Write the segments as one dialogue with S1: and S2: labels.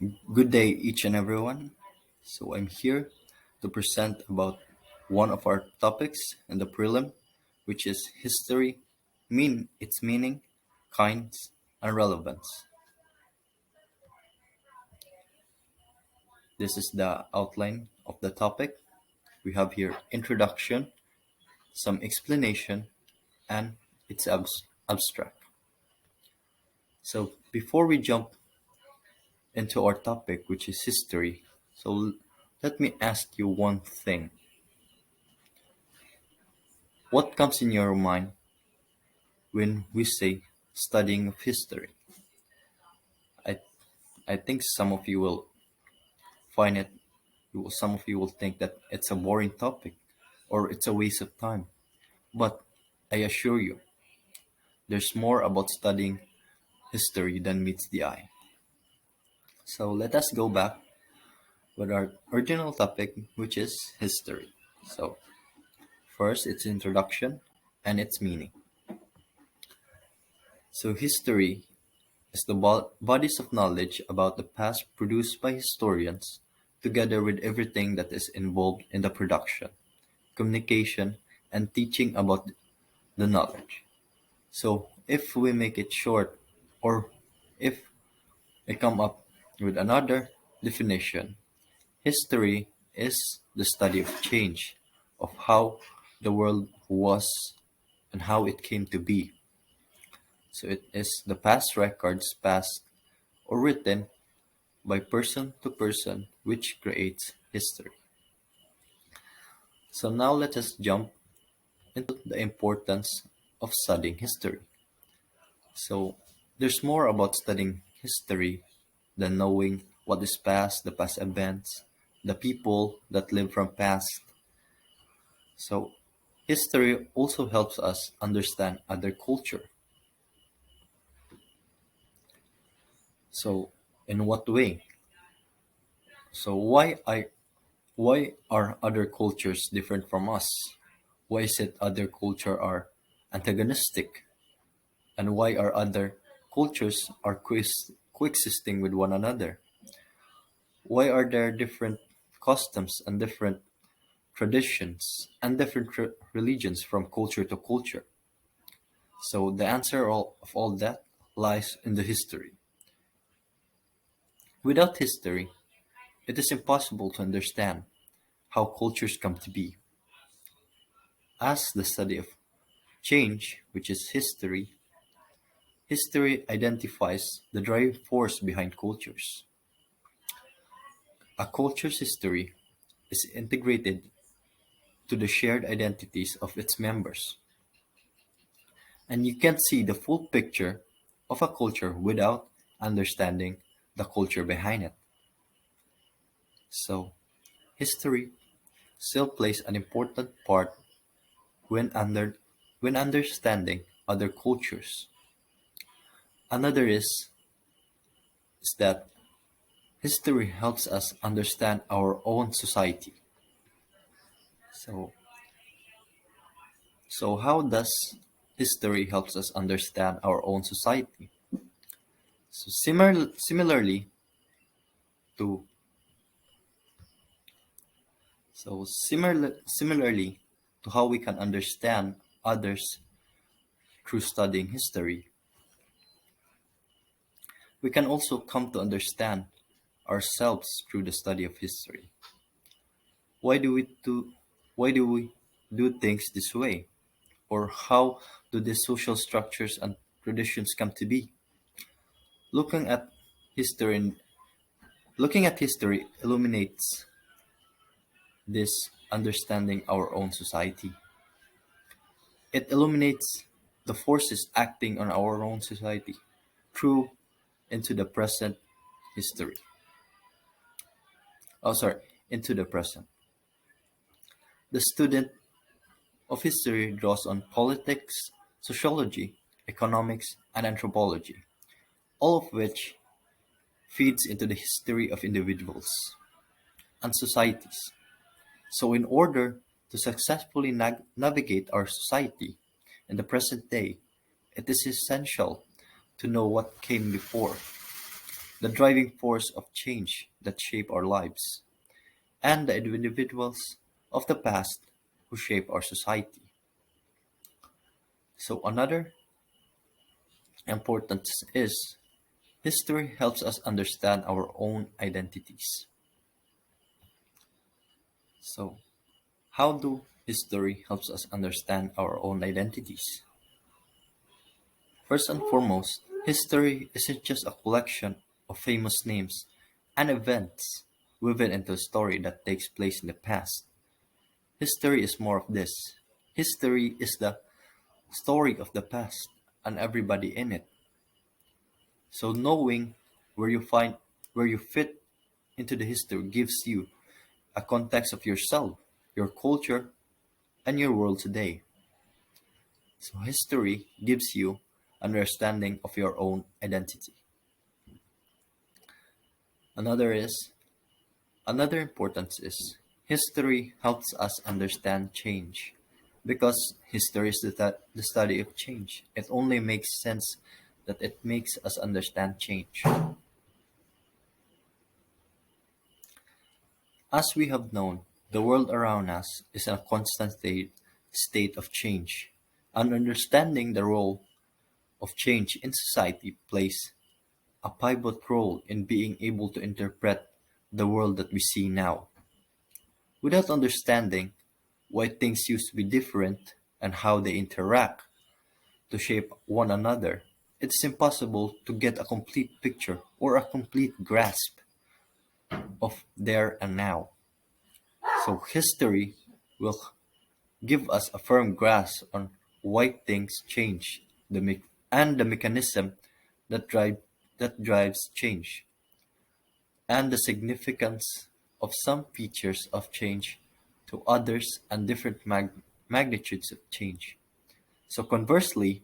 S1: Good day, each and everyone. So I'm here to present about one of our topics in the prelim, which is history, its meaning, kinds, and relevance. This is the outline of the topic. We have here introduction, some explanation, and its abstract. So before we jump into our topic, which is history, let me ask you one thing. What comes in your mind when we say studying of history? I I think some of you will find it. Some of you will think that it's a boring topic, or it's a waste of time. But I assure you, there's more about studying history than meets the eye. So let us go back with our original topic, which is history. So first, its introduction and its meaning. So history is the bodies of knowledge about the past produced by historians, together with everything that is involved in the production, communication, and teaching about the knowledge. So, if we make it short, or if we come up with another definition, history is the study of change, of how the world was and how it came to be. So, it is the past records passed or written by person to person, which creates history. So now let us jump into the importance of studying history. So there's more about studying history than knowing what is past, the past events, the people that live from past. So history also helps us understand other culture. So in what way? So why are other cultures different from us? Why is it other culture are antagonistic? And why are other cultures are coexisting with one another? Why are there different customs and different traditions and different religions from culture to culture? So the answer of all that lies in the history. Without history, it is impossible to understand how cultures come to be. As the study of change, which is history, history identifies the driving force behind cultures. A culture's history is integrated to the shared identities of its members, and you can't see the full picture of a culture without understanding the culture behind it. So, history still plays an important part when when understanding other cultures. Another is that history helps us understand our own society. So, so how does history helps us understand our own society? So to similarly to how we can understand others through studying history, we can also come to understand ourselves through the study of history. Why do we do why do we do things this way? Or how do these social structures and traditions come to be? Looking at history looking at history illuminates this understanding our own society. It illuminates the forces acting on our own society through into the present history. Oh, sorry, into the present. The student of history draws on politics, sociology, economics, and anthropology, all of which feeds into the history of individuals and societies. So, in order to successfully navigate our society in the present day, it is essential to know what came before. the driving force of change that shape our lives, and the individuals of the past who shape our society. So another importance is history helps us understand our own identities. So how do history helps us understand our own identities? First and foremost, history isn't just a collection of famous names and events woven into a story that takes place in the past. History is more of this. History is the story of the past and everybody in it. So knowing where you find where you fit into the history gives you a context of yourself, your culture, and your world today. So history gives you understanding of your own identity. Another is Another importance is history helps us understand change. Because history is the study of change, it only makes sense that it makes us understand change. As we have known, the world around us is in a constant state of change, and understanding the role of change in society plays a pivot role in being able to interpret the world that we see now. Without understanding why things used to be different and how they interact to shape one another, it's impossible to get a complete picture or a complete grasp of there and now. So history will give us a firm grasp on why things change and the mechanism that drives change, and the significance of some features of change to others and different magnitudes of change. So conversely,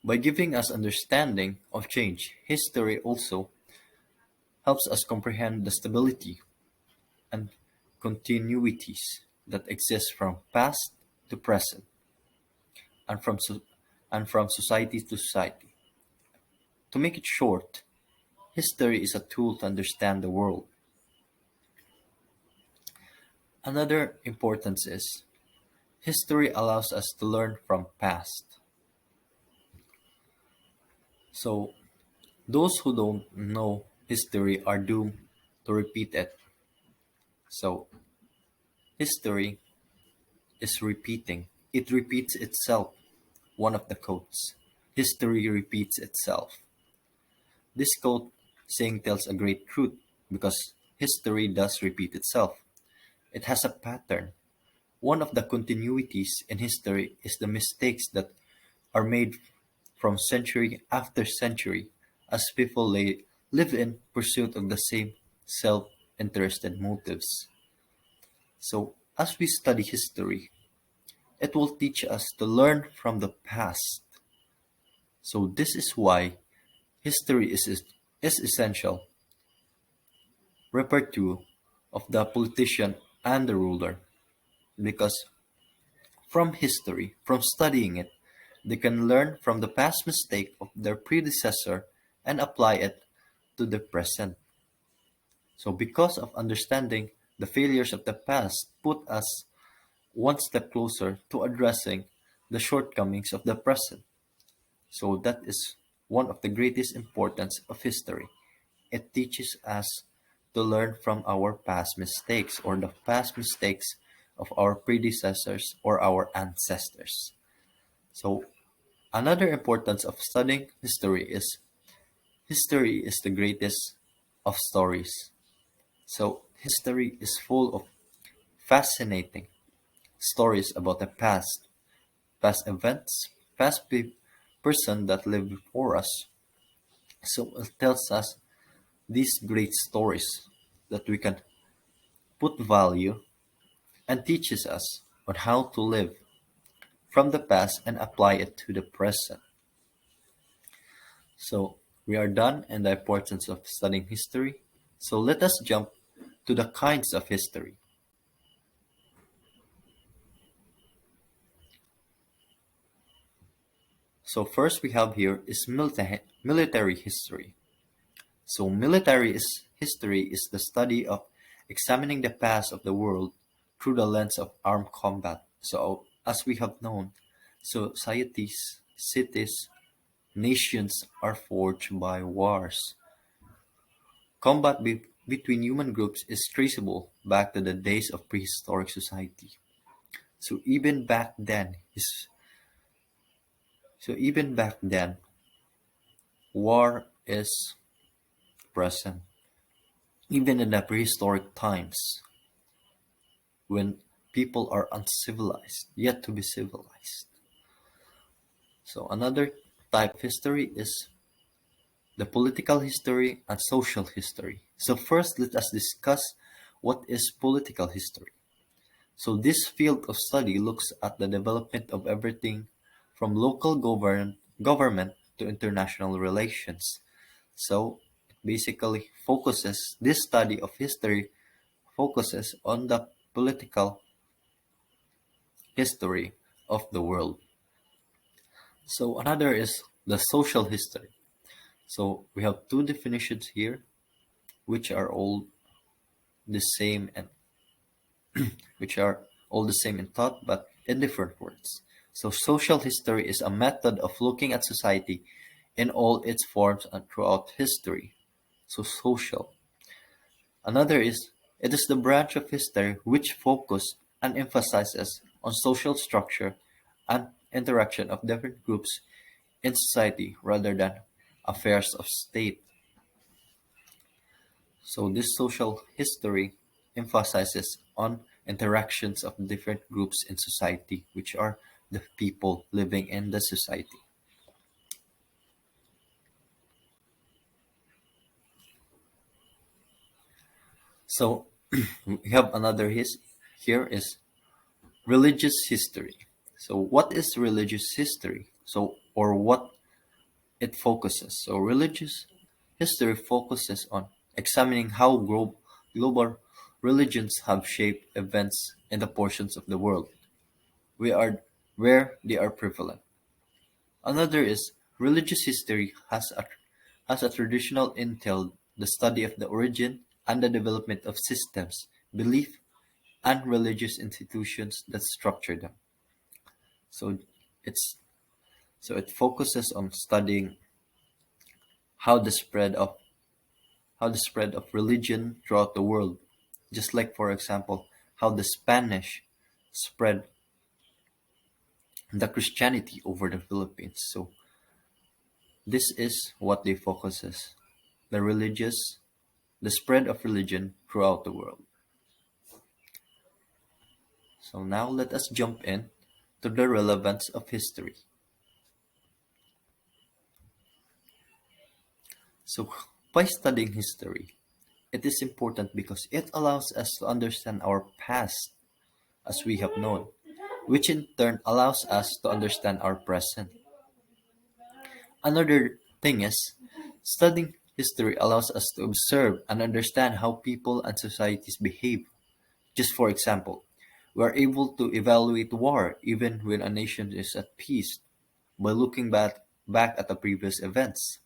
S1: by giving us understanding of change, history also helps us comprehend the stability and continuities that exist from past to present and from society to society. To make it short, history is a tool to understand the world. Another importance is history allows us to learn from past. So those who don't know history are doomed to repeat it. So history is repeating. It repeats itself. One of the quotes. History repeats itself. This quote saying tells a great truth because history does repeat itself. It has a pattern. One of the continuities in history is the mistakes that are made from century after century as people live in pursuit of the same self-interested motives. So, as we study history, it will teach us to learn from the past. So, this is why history is essential repertoire of the politician and the ruler, because from studying it, they can learn from the past mistake of their predecessor and apply it to the present. So because of understanding the failures of the past put us one step closer to addressing the shortcomings of the present. So that is one of the greatest importance of history. It teaches us to learn from our past mistakes or the past mistakes of our predecessors or our ancestors. So another importance of studying history is the greatest of stories. So history is full of fascinating stories about the past events, person that lived before us. So it tells us these great stories that we can put value and teaches us on how to live from the past and apply it to the present. So we are done in the importance of studying history. So let us jump to the kinds of history. So first we have here is Military history. So history is the study of examining the past of the world through the lens of armed combat. So as we have known, societies, cities, nations are forged by wars. Combat between human groups is traceable back to the days of prehistoric society. So even back then, war is present. Even in the prehistoric times, when people are uncivilized, yet to be civilized. So another type of history is the political history and social history. So first, let us discuss what is political history. So this field of study looks at the development of everything from local government to international relations. So basically focuses this study of history focuses on the political history of the world. So another is the social history. So we have two definitions here, which are all the same and which are all the same in thought but in different words. So social history is a method of looking at society in all its forms and throughout history. So social. Another is it is the branch of history which focuses and emphasizes on social structure and interaction of different groups in society rather than affairs of state. So this social history emphasizes on interactions of different groups in society, which are the people living in the society. So we have another here is religious history. So what is religious history? So or what it focuses. So religious history focuses on examining how global religions have shaped events in the portions of the world we are where they are prevalent. Another is religious history has a traditional entailed the study of the origin and the development of systems, belief, and religious institutions that structure them. So it's it focuses on studying how the spread of religion throughout the world, just like for example how the Spanish spread the Christianity over the Philippines. So this is what they focuses the religious the spread of religion throughout the world. So now let us jump in to the relevance of history. So by studying history, it is important because it allows us to understand our past as we have known, which in turn allows us to understand our present. Another thing is, studying history allows us to observe and understand how people and societies behave. Just for example, we are able to evaluate war even when a nation is at peace by looking back at the previous events.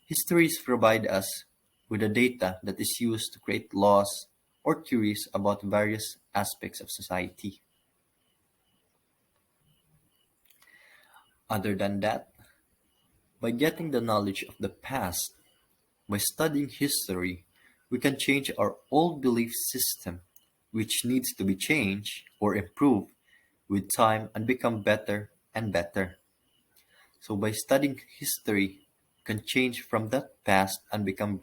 S1: Histories provide us with the data that is used to create laws or theories about various aspects of society. Other than that, by getting the knowledge of the past, by studying history, we can change our old belief system, which needs to be changed or improved with time and become better and better. So by studying history, can change from that past and become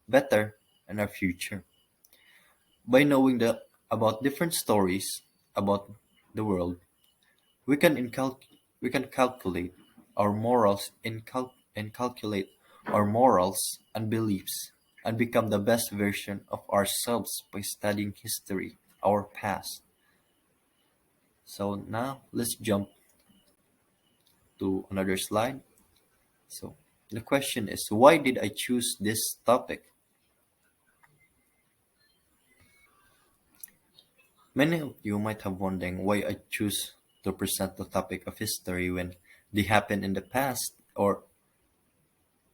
S1: better in our future. By knowing about different stories about the world, we can calculate our morals and calculate our morals and beliefs and become the best version of ourselves by studying history, our past. So now let's jump to another slide. So the question is, why did I choose this topic? Many of you might have wondering why I choose to present the topic of history when they happened in the past or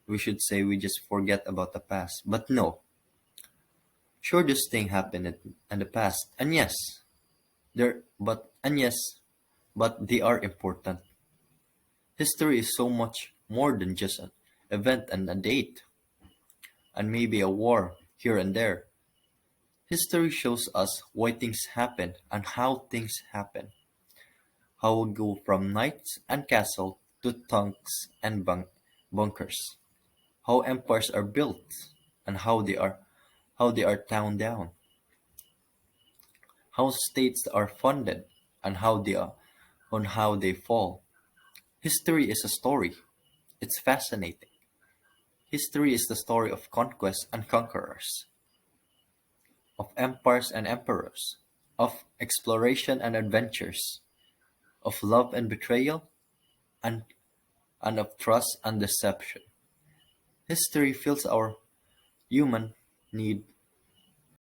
S1: We should say we just forget about the past. But no, sure this thing happened in the past. And yes, but they are important. History is so much more than just an event and a date, and maybe a war here and there. History shows us why things happen and how things happen. How we go from knights and castle to tanks and bunkers. How empires are built and how they are torn down. How states are funded and how they fall. History is a story. It's fascinating. History is the story of conquest and conquerors, of empires and emperors, of exploration and adventures, of love and betrayal, and, and of trust and deception. History fills our human need